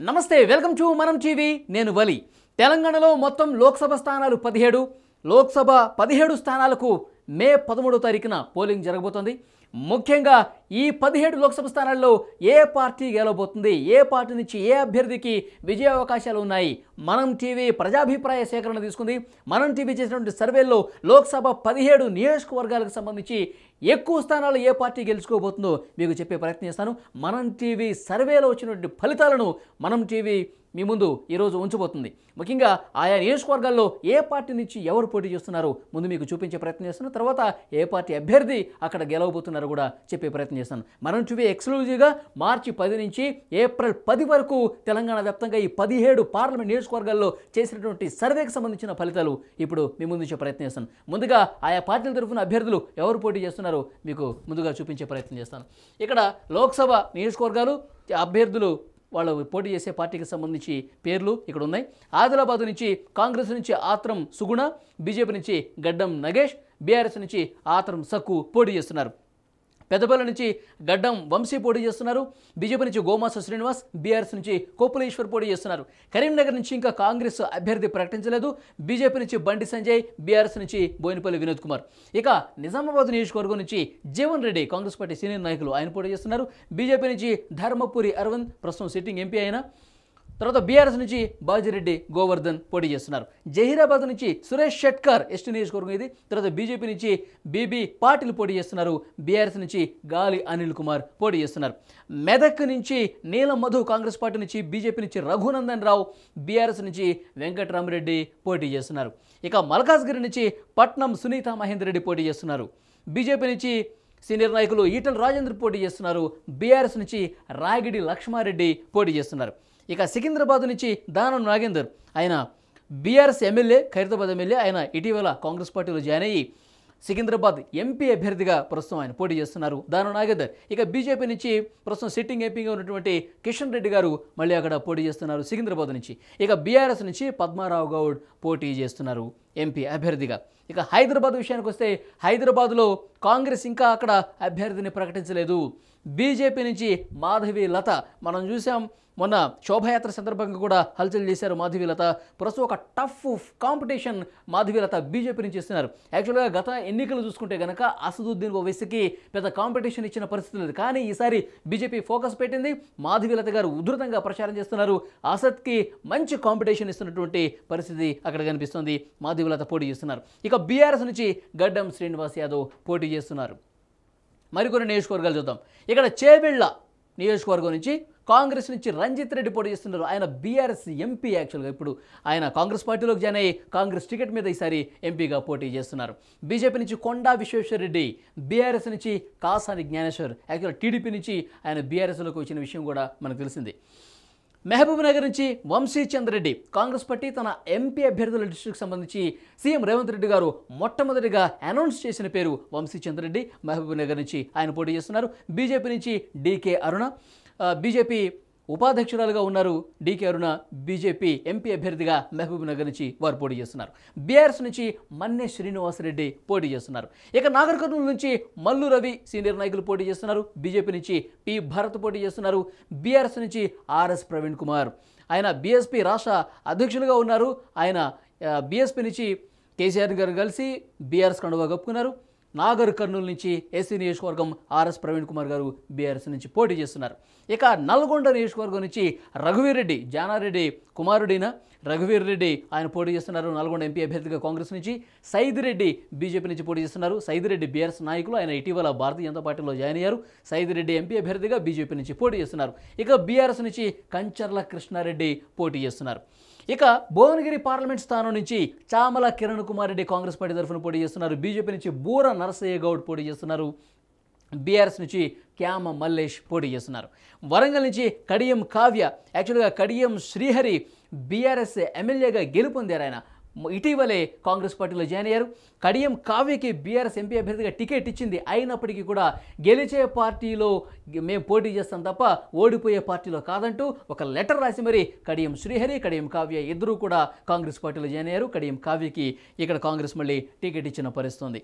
నమస్తే, welcome to మనం TV. నేను వలి. తెలంగాణలో మొత్తం లోక్సభ స్థానాలు 17. లోక్సభ 17 స్థానాలకు మే 13వ తారీఖున పోలింగ్ జరగబోతోంది. ముఖ్యంగా ఈ 17 లోక్సభ స్థానాల్లో ఏ పార్టీ గెలవబోతుంది, ఏ పార్టీ నుంచి ఏ అభ్యర్థికి విజయ అవకాశాలు ఉన్నాయి, మనం టీవీ ప్రజాభిప్రాయ సేకరణ తీసుకుంది. మనం టీవీ చేసినటువంటి సర్వేల్లో లోక్సభ 17 నియోజకవర్గాలకు సంబంధించి ఎక్కువ స్థానాలు ఏ పార్టీ గెలుచుకోబోతుందో మీకు చెప్పే ప్రయత్నం చేస్తాను. మనం టీవీ సర్వేలో వచ్చినటువంటి ఫలితాలను మనం టీవీ మీ ముందు ఈరోజు ఉంచబోతుంది. ముఖ్యంగా ఆయా నియోజకవర్గాల్లో ఏ పార్టీ నుంచి ఎవరు పోటీ చేస్తున్నారో ముందు మీకు చూపించే ప్రయత్నం చేస్తాను. తర్వాత ఏ పార్టీ అభ్యర్థి అక్కడ గెలవబోతున్నారో కూడా చెప్పే ప్రయత్నం చేస్తాను. మనం టీవీ ఎక్స్క్లూజివ్గా మార్చి 10 నుంచి ఏప్రిల్ 10 వరకు తెలంగాణ వ్యాప్తంగా ఈ 17 పార్లమెంట్ నియోజకవర్గాల్లో చేసినటువంటి సర్వేకి సంబంధించిన ఫలితాలు ఇప్పుడు మీ ముందు ఉంచే ప్రయత్నం చేస్తాను. ముందుగా ఆయా పార్టీల తరఫున అభ్యర్థులు ఎవరు పోటీ చేస్తున్నారో మీకు ముందుగా చూపించే ప్రయత్నం చేస్తాను. ఇక్కడ లోక్సభ నియోజకవర్గాలు, అభ్యర్థులు, వాళ్ళు పోటీ చేసే పార్టీకి సంబంధించి పేర్లు ఇక్కడ ఉన్నాయి. ఆదిలాబాద్ నుంచి కాంగ్రెస్ నుంచి ఆత్రం సుగుణ, బీజేపీ నుంచి గడ్డం నగేష్, బీఆర్ఎస్ నుంచి ఆత్రం సక్కు పోటీ చేస్తున్నారు. పెద్దపల్లి నుంచి గడ్డం వంశీ పోటీ చేస్తున్నారు. బీజేపీ నుంచి గోమాస శ్రీనివాస్, బీఆర్ఎస్ నుంచి కోపులేశ్వర్ పోటీ చేస్తున్నారు. కరీంనగర్ నుంచి ఇంకా కాంగ్రెస్ అభ్యర్థి ప్రకటించలేదు. బీజేపీ నుంచి బండి సంజయ్, బీఆర్ఎస్ నుంచి బోయినపల్లి వినోద్ కుమార్. ఇక నిజామాబాద్ నియోజకవర్గం నుంచి జీవన్ రెడ్డి, కాంగ్రెస్ పార్టీ సీనియర్ నాయకులు, ఆయన పోటీ చేస్తున్నారు. బీజేపీ నుంచి ధర్మపురి అరవింద్, ప్రస్తుతం సిట్టింగ్ ఎంపీ అయిన. తర్వాత బీఆర్ఎస్ నుంచి బాజిరెడ్డి గోవర్ధన్ పోటీ చేస్తున్నారు. జహీరాబాద్ నుంచి సురేష్ షెట్కర్, ఎస్టీ నియోజకవర్గం ఇది. తర్వాత బీజేపీ నుంచి బీబీ పాటిల్ పోటీ చేస్తున్నారు. బీఆర్ఎస్ నుంచి గాలి అనిల్ కుమార్ పోటీ చేస్తున్నారు. మెదక్ నుంచి నీలం మధు, కాంగ్రెస్ పార్టీ నుంచి. బీజేపీ నుంచి రఘునందన్ రావు, బీఆర్ఎస్ నుంచి వెంకటరామరెడ్డి పోటీ చేస్తున్నారు. ఇక మల్కాజ్గిరి నుంచి పట్నం సునీత మహేందర్ రెడ్డి పోటీ చేస్తున్నారు. బీజేపీ నుంచి సీనియర్ నాయకులు ఈటల రాజేంద్ర పోటీ చేస్తున్నారు. బీఆర్ఎస్ నుంచి రాగిడి లక్ష్మారెడ్డి పోటీ చేస్తున్నారు. ఇక సికింద్రాబాద్ నుంచి దానం నాగేందర్, ఆయన బీఆర్ఎస్ ఎమ్మెల్యే, ఖైరతాబాద్ ఎమ్మెల్యే. ఆయన ఇటీవల కాంగ్రెస్ పార్టీలో జాయిన్ అయ్యి సికింద్రాబాద్ ఎంపీ అభ్యర్థిగా ప్రస్తుతం ఆయన పోటీ చేస్తున్నారు, దానం నాగేందర్. ఇక బీజేపీ నుంచి ప్రస్తుతం సిట్టింగ్ ఎంపీగా ఉన్నటువంటి కిషన్ రెడ్డి గారు మళ్ళీ అక్కడ పోటీ చేస్తున్నారు సికింద్రాబాద్ నుంచి. ఇక బీఆర్ఎస్ నుంచి పద్మారావు గౌడ్ పోటీ చేస్తున్నారు ఎంపీ అభ్యర్థిగా. ఇక హైదరాబాద్ విషయానికి వస్తే హైదరాబాద్లో కాంగ్రెస్ ఇంకా అక్కడ అభ్యర్థిని ప్రకటించలేదు. బీజేపీ నుంచి మాధవి లత, మనం చూసాం మొన్న శోభాయాత్ర సందర్భంగా కూడా హల్చల్ చేశారు మాధవి లత. ప్రస్తుతం ఒక tough competition Madhavi Latha BJP నుంచి ఇస్తున్నారు. యాక్చువల్గా గత ఎన్నికలు చూసుకుంటే కనుక అసదుద్దీన్ ఓవైసీకి పెద్ద కాంపిటీషన్ ఇచ్చిన పరిస్థితి లేదు. కానీ ఈసారి బీజేపీ ఫోకస్ పెట్టింది. మాధవి లత గారు ఉధృతంగా ప్రచారం చేస్తున్నారు. అసద్కి మంచి కాంపిటీషన్ ఇస్తున్నటువంటి పరిస్థితి అక్కడ కనిపిస్తుంది. మాధవి లత పోటీ చేస్తున్నారు. ఇక బీఆర్ఎస్ నుంచి గడ్డం శ్రీనివాస్ యాదవ్ పోటీ చేస్తున్నారు. మరికొన్ని నియోజకవర్గాలు చూద్దాం. ఇక్కడ చేవెళ్ళ నియోజకవర్గం నుంచి కాంగ్రెస్ నుంచి రంజిత్ రెడ్డి పోటీ చేస్తున్నారు. ఆయన బీఆర్ఎస్ ఎంపీ. యాక్చువల్గా ఇప్పుడు ఆయన కాంగ్రెస్ పార్టీలోకి జాయిన్ అయ్యి కాంగ్రెస్ టికెట్ మీద ఈసారి ఎంపీగా పోటీ చేస్తున్నారు. బీజేపీ నుంచి కొండా విశ్వేశ్వర రెడ్డి, బీఆర్ఎస్ నుంచి కాసాని జ్ఞానేశ్వర్. యాక్చువల్గా టీడీపీ నుంచి ఆయన బీఆర్ఎస్లోకి వచ్చిన విషయం కూడా మనకు తెలిసింది. మహబూబ్ నగర్ నుంచి వంశీ చంద్రెడ్డి, కాంగ్రెస్ పార్టీ తన ఎంపీ అభ్యర్థుల లిస్టుకు సంబంధించి సీఎం రేవంత్ రెడ్డి గారు మొట్టమొదటిగా అనౌన్స్ చేసిన పేరు వంశీ చంద్రెడ్డి. మహబూబ్ నగర్ నుంచి ఆయన పోటీ చేస్తున్నారు. బీజేపీ నుంచి డీకే అరుణ, బీజేపీ ఉపాధ్యక్షురాలుగా ఉన్నారు డీకే అరుణ. బీజేపీ ఎంపీ అభ్యర్థిగా మహబూబ్ నగర్ నుంచి వారు పోటీ చేస్తున్నారు. బీఆర్ఎస్ నుంచి మన్నే శ్రీనివాసరెడ్డి పోటీ చేస్తున్నారు. ఇక నాగర్ కర్నూలు నుంచి మల్లు రవి, సీనియర్ నాయకులు పోటీ చేస్తున్నారు. బీజేపీ నుంచి పి భరత్ పోటీ చేస్తున్నారు. బీఆర్ఎస్ నుంచి ఆర్ఎస్ ప్రవీణ్ కుమార్, ఆయన బీఎస్పీ రాష్ట్ర అధ్యక్షులుగా ఉన్నారు. ఆయన బీఎస్పీ నుంచి కేసీఆర్ గారు కలిసి బీఆర్ఎస్ కండువా కప్పుకున్నారు. నాగర్ కర్నూలు నుంచి ఏసీ నియోజకవర్గం ఆర్ఎస్ ప్రవీణ్ కుమార్ గారు బీఆర్ఎస్ నుంచి పోటీ చేస్తున్నారు. ఇక నల్గొండ నియోజకవర్గం నుంచి రఘువీర్ రెడ్డి, జానారెడ్డి కుమారుడైన రఘువీర్ రెడ్డి ఆయన పోటీ చేస్తున్నారు నల్గొండ ఎంపీ అభ్యర్థిగా కాంగ్రెస్ నుంచి. సైదిరెడ్డి బీజేపీ నుంచి పోటీ చేస్తున్నారు. సైదిరెడ్డి బీఆర్ఎస్ నాయకులు, ఆయన ఇటీవల భారతీయ జనతా పార్టీలో జాయిన్ అయ్యారు. సైదిరెడ్డి ఎంపీ అభ్యర్థిగా బీజేపీ నుంచి పోటీ చేస్తున్నారు. ఇక బీఆర్ఎస్ నుంచి కంచర్ల కృష్ణారెడ్డి పోటీ చేస్తున్నారు. ఇక భువనగిరి పార్లమెంట్ స్థానం నుంచి చామల కిరణ్ కుమార్ రెడ్డి కాంగ్రెస్ పార్టీ తరఫున పోటీ చేస్తున్నారు. బీజేపీ నుంచి బూర నరసయ్య గౌడ్ పోటీ చేస్తున్నారు. బీఆర్ఎస్ నుంచి క్యామ మల్లేష్ పోటీ చేస్తున్నారు. వరంగల్ నుంచి కడియం కావ్య, యాక్చువల్గా కడియం శ్రీహరి బీఆర్ఎస్ ఎమ్మెల్యేగా గెలుపొందారు. ఆయన ఇటీవలే కాంగ్రెస్ పార్టీలో జాయిన్ అయ్యారు. కడియం కావ్యకి బీఆర్ఎస్ ఎంపీ అభ్యర్థిగా టికెట్ ఇచ్చింది. అయినప్పటికీ కూడా గెలిచే పార్టీలో మేము పోటీ చేస్తాం తప్ప ఓడిపోయే పార్టీలో కాదంటూ ఒక లెటర్ రాసి మరి కడియం శ్రీహరి, కడియం కావ్య ఇద్దరూ కూడా కాంగ్రెస్ పార్టీలో జాయిన్ అయ్యారు. కడియం కావ్యకి ఇక్కడ కాంగ్రెస్ మళ్ళీ టికెట్ ఇచ్చిన పరిస్థితుంది.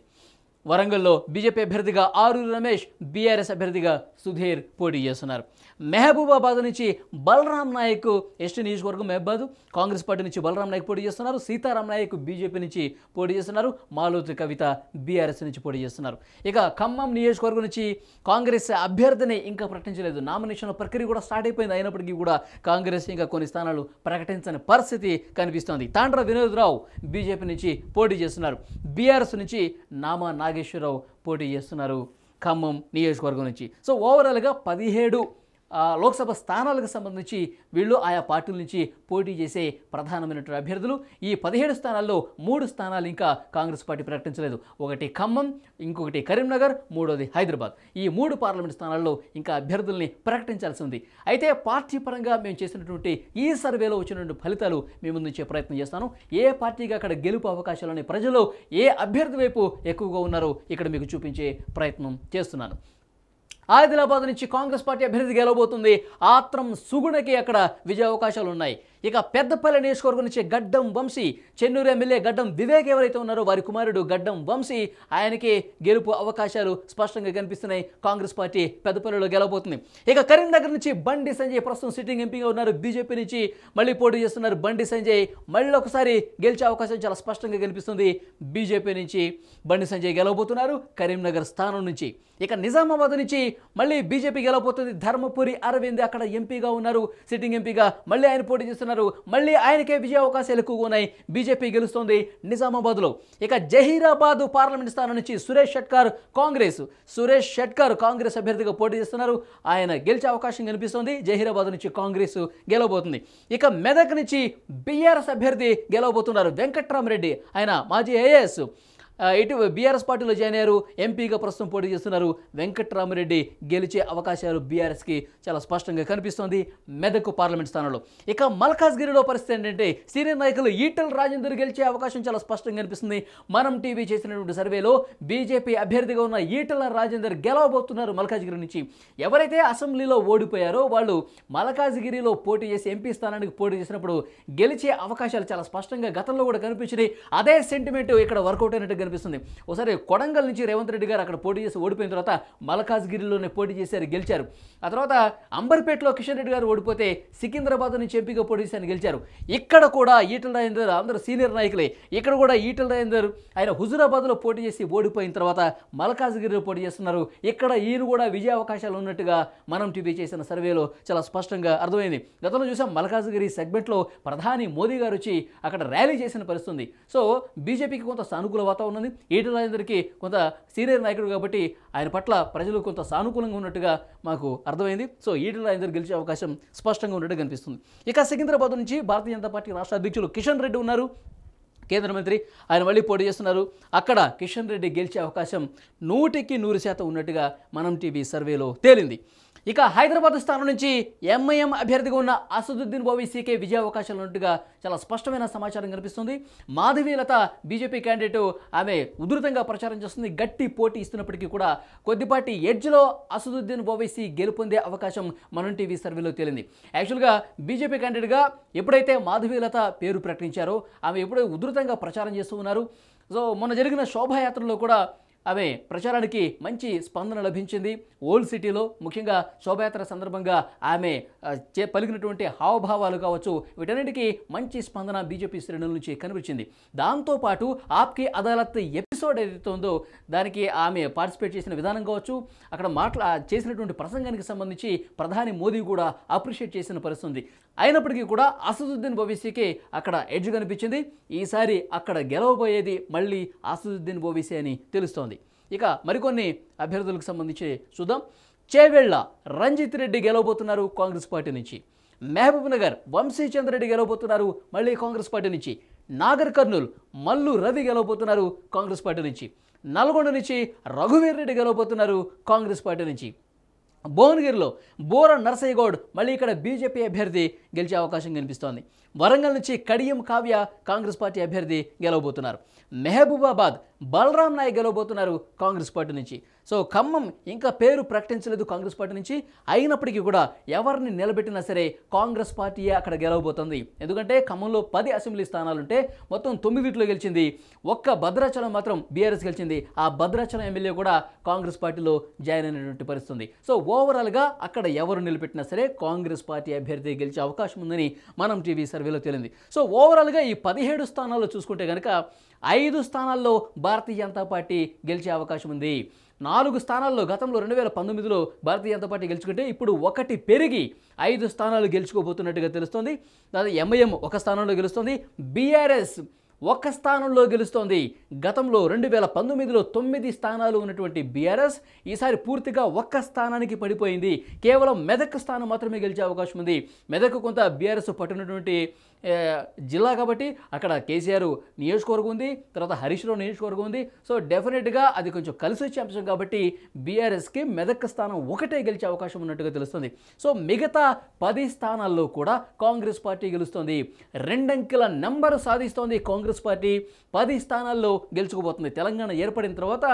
వరంగల్లో బీజేపీ అభ్యర్థిగా ఆరూరి రమేష్, బీఆర్ఎస్ అభ్యర్థిగా సుధీర్ పోటీ చేస్తున్నారు. మహబూబాబాద్ నుంచి బలరాం నాయక్, ఎస్టీ నియోజకవర్గం మహబూబాబాద్, కాంగ్రెస్ పార్టీ నుంచి బలరాం నాయక్ పోటీ చేస్తున్నారు. సీతారాం నాయక్ బీజేపీ నుంచి పోటీ చేస్తున్నారు. మాలోతి కవిత బీఆర్ఎస్ నుంచి పోటీ చేస్తున్నారు. ఇక ఖమ్మం నియోజకవర్గం నుంచి కాంగ్రెస్ అభ్యర్థిని ఇంకా ప్రకటించలేదు. నామినేషన్ ప్రక్రియ కూడా స్టార్ట్ అయిపోయింది. అయినప్పటికీ కూడా కాంగ్రెస్ ఇంకా కొన్ని స్థానాలు ప్రకటించని పరిస్థితి కనిపిస్తోంది. తాండ్ర వినోద్రావు బీజేపీ నుంచి పోటీ చేస్తున్నారు. బీఆర్ఎస్ నుంచి నామా నాగేశ్వరరావు పోటీ చేస్తున్నారు ఖమ్మం నియోజకవర్గం నుంచి. సో ఓవరాల్గా 17 లోక్సభ స్థానాలకు సంబంధించి వీళ్ళు ఆయా పార్టీల నుంచి పోటీ చేసే ప్రధానమైనటువంటి అభ్యర్థులు. ఈ 17 స్థానాల్లో 3 స్థానాలు ఇంకా కాంగ్రెస్ పార్టీ ప్రకటించలేదు. ఒకటి ఖమ్మం, ఇంకొకటి కరీంనగర్, మూడోది హైదరాబాద్. ఈ 3 పార్లమెంట్ స్థానాల్లో ఇంకా అభ్యర్థుల్ని ప్రకటించాల్సి ఉంది. అయితే పార్టీ పరంగా మేము చేసినటువంటి ఈ సర్వేలో వచ్చినటువంటి ఫలితాలు మీ ముందుంచే ప్రయత్నం చేస్తాను. ఏ పార్టీగా అక్కడ గెలుపు అవకాశాలని, ప్రజలు ఏ అభ్యర్థి వైపు ఎక్కువగా ఉన్నారో ఇక్కడ మీకు చూపించే ప్రయత్నం చేస్తున్నాను. ఆదిలాబాద్ నుంచి కాంగ్రెస్ పార్టీ అభ్యర్థి గెలవబోతుంది. ఆత్రం సుగుణకి అక్కడ విజయ అవకాశాలు ఉన్నాయి. ఇక పెద్దపల్లి నియోజకవర్గం నుంచి గడ్డం వంశీ, చెన్నూరు ఎమ్మెల్యే గడ్డం వివేక్ ఎవరైతే ఉన్నారో వారి కుమారుడు గడ్డం వంశీ, ఆయనకి గెలుపు అవకాశాలు స్పష్టంగా కనిపిస్తున్నాయి. కాంగ్రెస్ పార్టీ పెద్దపల్లిలో గెలవబోతుంది. ఇక కరీంనగర్ నుంచి బండి సంజయ్ ప్రస్తుతం సిట్టింగ్ ఎంపీగా ఉన్నారు. బీజేపీ నుంచి మళ్ళీ పోటీ చేస్తున్నారు. బండి సంజయ్ మళ్ళీ ఒకసారి గెలిచే అవకాశం చాలా స్పష్టంగా కనిపిస్తుంది. బీజేపీ నుంచి బండి సంజయ్ గెలవబోతున్నారు కరీంనగర్ స్థానం నుంచి. ఇక నిజామాబాద్ నుంచి మళ్ళీ బీజేపీ గెలవబోతుంది. ధర్మపురి అరవింద్ అక్కడ ఎంపీగా ఉన్నారు, సిట్టింగ్ ఎంపీగా మళ్ళీ ఆయన పోటీ చేస్తున్నారు. మళ్ళీ ఆయనకే విజయ అవకాశాలు ఎక్కువగా ఉన్నాయి. బీజేపీ గెలుస్తోంది నిజామాబాద్లో. ఇక జహీరాబాద్ పార్లమెంట్ స్థానం నుంచి సురేష్ షెట్కర్ కాంగ్రెస్ అభ్యర్థిగా పోటీ చేస్తున్నారు. ఆయన గెలిచే అవకాశం కనిపిస్తోంది. జహీరాబాద్ నుంచి కాంగ్రెస్ గెలవబోతుంది. ఇక మెదక్ నుంచి బీఆర్ఎస్ అభ్యర్థి గెలవబోతున్నారు వెంకట్రామరెడ్డి. ఆయన మాజీ ఐఏఎస్, ఇటు బీఆర్ఎస్ పార్టీలో జాయిన్ అయ్యారు. ఎంపీగా ప్రస్తుతం పోటీ చేస్తున్నారు. వెంకట్రామరెడ్డి గెలిచే అవకాశాలు బీఆర్ఎస్కి చాలా స్పష్టంగా కనిపిస్తోంది మెదక్ పార్లమెంట్ స్థానంలో. ఇక మల్కాజ్గిరిలో పరిస్థితి ఏంటంటే సీనియర్ నాయకులు ఈటెల రాజేందర్ గెలిచే అవకాశం చాలా స్పష్టంగా కనిపిస్తుంది. మనం టీవీ చేసినటువంటి సర్వేలో బీజేపీ అభ్యర్థిగా ఉన్న ఈటెల రాజేందర్ గెలవబోతున్నారు మల్కాజ్గిరి నుంచి. ఎవరైతే అసెంబ్లీలో ఓడిపోయారో వాళ్ళు మల్కాజ్గిరిలో పోటీ చేసి ఎంపీ స్థానానికి పోటీ చేసినప్పుడు గెలిచే అవకాశాలు చాలా స్పష్టంగా గతంలో కూడా కనిపించినాయి. అదే సెంటిమెంట్ ఇక్కడ వర్కౌట్ అయినట్టు కనిపిస్తుంది. ఒకసారి కొడంగల్ నుంచి రేవంత్ రెడ్డి గారు అక్కడ పోటీ చేసి ఓడిపోయిన తర్వాత మల్కాజ్గిరిలోనే పోటీ చేశారు, గెలిచారు. ఆ తర్వాత అంబర్పేటలో కిషన్ రెడ్డి గారు ఓడిపోతే సికింద్రాబాద్ నుంచి ఎంపీగా పోటీ చేసి గెలిచారు. ఇక్కడ కూడా ఈటెల రాజేందర్, అందరూ సీనియర్ నాయకులే. ఇక్కడ కూడా ఈటెల రాజేందర్ ఆయన హుజూరాబాద్లో పోటీ చేసి ఓడిపోయిన తర్వాత మల్కాజ్గిరిలో పోటీ చేస్తున్నారు. ఇక్కడ ఈయన కూడా విజయ అవకాశాలు ఉన్నట్టుగా మనం టీవీ చేసిన సర్వేలో చాలా స్పష్టంగా అర్థమైంది. గతంలో చూసాం మల్కాజ్గిరి సెగ్మెంట్లో ప్రధాని మోదీ గారు వచ్చి అక్కడ ర్యాలీ చేసిన పరిస్థితి. సో బీజేపీకి కొంత సానుకూల వాతావరణం ఉంది. ఈటెల రాజేందర్కి కొంత సీనియర్ నాయకుడు కాబట్టి ఆయన పట్ల ప్రజలు కొంత సానుకూలంగా ఉన్నట్టుగా మాకు అర్థమైంది. సో ఈటెల రాజేందర్ గెలిచే అవకాశం స్పష్టంగా ఉన్నట్టు కనిపిస్తుంది. ఇక సికింద్రాబాద్ నుంచి భారతీయ జనతా పార్టీ రాష్ట్ర అధ్యక్షులు కిషన్ రెడ్డి ఉన్నారు, కేంద్ర మంత్రి. ఆయన మళ్ళీ పోటీ చేస్తున్నారు. అక్కడ కిషన్ రెడ్డి గెలిచే అవకాశం 100కి 100% ఉన్నట్టుగా మనం టీవీ సర్వేలో తేలింది. ఇక హైదరాబాద్ స్థానం నుంచి ఎంఐఎం అభ్యర్థిగా ఉన్న అసదుద్దీన్ ఓవైసీకే విజయ అవకాశాలు ఉన్నట్టుగా చాలా స్పష్టమైన సమాచారం కనిపిస్తుంది. మాధవీలత బీజేపీ క్యాండిడేట్, ఆమె ఉధృతంగా ప్రచారం చేస్తుంది. గట్టి పోటీ ఇస్తున్నప్పటికీ కూడా కొద్దిపాటి ఎడ్జ్లో అసదుద్దీన్ ఓవైసీ గెలుపొందే అవకాశం మనం టీవీ సర్వేలో తేలింది. యాక్చువల్గా బీజేపీ క్యాండిడేట్గా ఎప్పుడైతే మాధవీలత పేరు ప్రకటించారో ఆమె ఎప్పుడో ఉధృతంగా ప్రచారం చేస్తూ ఉన్నారు. సో మొన్న జరిగిన శోభాయాత్రలో కూడా ఆమె ప్రచారానికి మంచి స్పందన లభించింది. ఓల్డ్ సిటీలో ముఖ్యంగా శోభాయాత్ర సందర్భంగా ఆమె పలికినటువంటి హావభావాలు కావచ్చు, వీటన్నిటికీ మంచి స్పందన బీజేపీ శ్రేణుల నుంచి కనిపించింది. దాంతోపాటు ఆప్కి అదాలత్ ఎపిసోడ్ ఏదైతే ఉందో దానికి ఆమె పార్టిసిపేట్ చేసిన విధానం కావచ్చు, అక్కడ చేసినటువంటి ప్రసంగానికి సంబంధించి ప్రధాని మోదీ కూడా అప్రిషియేట్ చేసిన పరిస్థితి. అయినప్పటికీ కూడా అసదుద్దీన్ ఓవైసీకి అక్కడ ఎడ్జ్ కనిపించింది. ఈసారి అక్కడ గెలవబోయేది మళ్ళీ అసదుద్దీన్ ఓవైసీ అని తెలుస్తోంది. ఇక మరికొన్ని అభ్యర్థులకు సంబంధించి చూద్దాం. చేవెళ్ల రంజిత్ రెడ్డి గెలవబోతున్నారు కాంగ్రెస్ పార్టీ నుంచి. మహబూబ్ నగర్ వంశీచంద్ర రెడ్డి గెలవబోతున్నారు మళ్ళీ కాంగ్రెస్ పార్టీ నుంచి. నాగర్ కర్నూల్ మల్లు రవి గెలవబోతున్నారు కాంగ్రెస్ పార్టీ నుంచి. నల్గొండ నుంచి రఘువీర్ రెడ్డి గెలవబోతున్నారు కాంగ్రెస్ పార్టీ నుంచి. భువనగిరిలో బోర నరసయ్య గౌడ్ మళ్ళీ ఇక్కడ బీజేపీ అభ్యర్థి గెలిచే అవకాశం కనిపిస్తోంది. వరంగల్ నుంచి కడియం కావ్య కాంగ్రెస్ పార్టీ అభ్యర్థి గెలవబోతున్నారు. మహబూబాబాద్ బలరాం నాయక్ గెలవబోతున్నారు కాంగ్రెస్ పార్టీ నుంచి. సో ఖమ్మం ఇంకా పేరు ప్రకటించలేదు కాంగ్రెస్ పార్టీ నుంచి. అయినప్పటికీ కూడా ఎవరిని నిలబెట్టినా సరే కాంగ్రెస్ పార్టీయే అక్కడ గెలవబోతుంది. ఎందుకంటే ఖమ్మంలో 10 అసెంబ్లీ స్థానాలుంటే మొత్తం 9 గెలిచింది. ఒక్క భద్రాచలం మాత్రం బీఆర్ఎస్ గెలిచింది. ఆ భద్రాచలం ఎమ్మెల్యే కూడా కాంగ్రెస్ పార్టీలో జాయిన్ అయినటువంటి పరిస్థితుంది. సో ఓవరాల్గా అక్కడ ఎవరు నిలబెట్టినా సరే కాంగ్రెస్ పార్టీ అభ్యర్థి గెలిచే అవకాశం ఉందని మనం టీవీ సర్వేలో తేలింది. సో ఓవరాల్గా ఈ 17 స్థానాల్లో చూసుకుంటే కనుక 5 స్థానాల్లో భారతీయ జనతా పార్టీ గెలిచే అవకాశం ఉంది. 4 స్థానాల్లో గతంలో 2019లో భారతీయ జనతా పార్టీ గెలుచుకుంటే ఇప్పుడు 1 పెరిగి 5 స్థానాలు గెలుచుకోబోతున్నట్టుగా తెలుస్తోంది. దాదాపు ఎంఐఎం 1 స్థానంలో గెలుస్తుంది. బీఆర్ఎస్ 1 స్థానంలో గెలుస్తోంది. గతంలో 2019లో 9 స్థానాలు ఉన్నటువంటి బీఆర్ఎస్ ఈసారి పూర్తిగా 1 స్థానానికి పడిపోయింది. కేవలం మెదక్ స్థానం మాత్రమే గెలిచే అవకాశం ఉంది. మెదక్ కొంత బీఆర్ఎస్ పట్టినటువంటి జిల్లా కాబట్టి అక్కడ కేసీఆర్ నియోజకవర్గం ఉంది, తర్వాత హరీష్ రావు నియోజకవర్గం ఉంది. సో డెఫినెట్గా అది కొంచెం కలిసి వచ్చే అంశం కాబట్టి బీఆర్ఎస్కి మెదక్ స్థానం 1 గెలిచే అవకాశం ఉన్నట్టుగా తెలుస్తుంది. సో మిగతా 10 స్థానాల్లో కూడా కాంగ్రెస్ పార్టీ గెలుస్తుంది. 2 అంకెల నెంబరు సాధిస్తోంది కాంగ్రెస్ పార్టీ. 10 స్థానాల్లో గెలుచుకోబోతుంది. తెలంగాణ ఏర్పడిన తర్వాత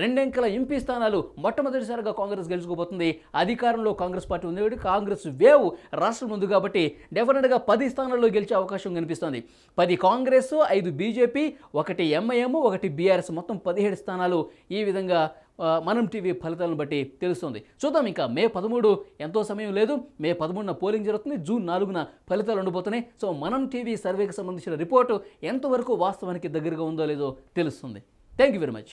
2 అంకెల ఎంపీ స్థానాలు మొట్టమొదటిసారిగా కాంగ్రెస్ గెలుచుకోబోతుంది. అధికారంలో కాంగ్రెస్ పార్టీ ఉంది కాబట్టి కాంగ్రెస్ వేవ్ రాష్ట్రం ఉంది కాబట్టి డెఫినెట్గా 10 స్థానాల్లో గెలిచే అవకాశం కనిపిస్తుంది. 10 కాంగ్రెస్, 5 బీజేపీ, 1 ఎంఐఎం, 1 బీఆర్ఎస్, మొత్తం 17 స్థానాలు. ఈ విధంగా మనం టీవీ ఫలితాలను బట్టి తెలుస్తుంది. చూద్దాం. ఇంకా మే 13 ఎంతో సమయం లేదు. మే 13న పోలింగ్ జరుగుతుంది. జూన్ 4న ఫలితాలు ఉండబోతున్నాయి. సో మనం టీవీ సర్వేకి సంబంధించిన రిపోర్టు ఎంతవరకు వాస్తవానికి దగ్గరగా ఉందో లేదో తెలుస్తుంది. Thank you very much.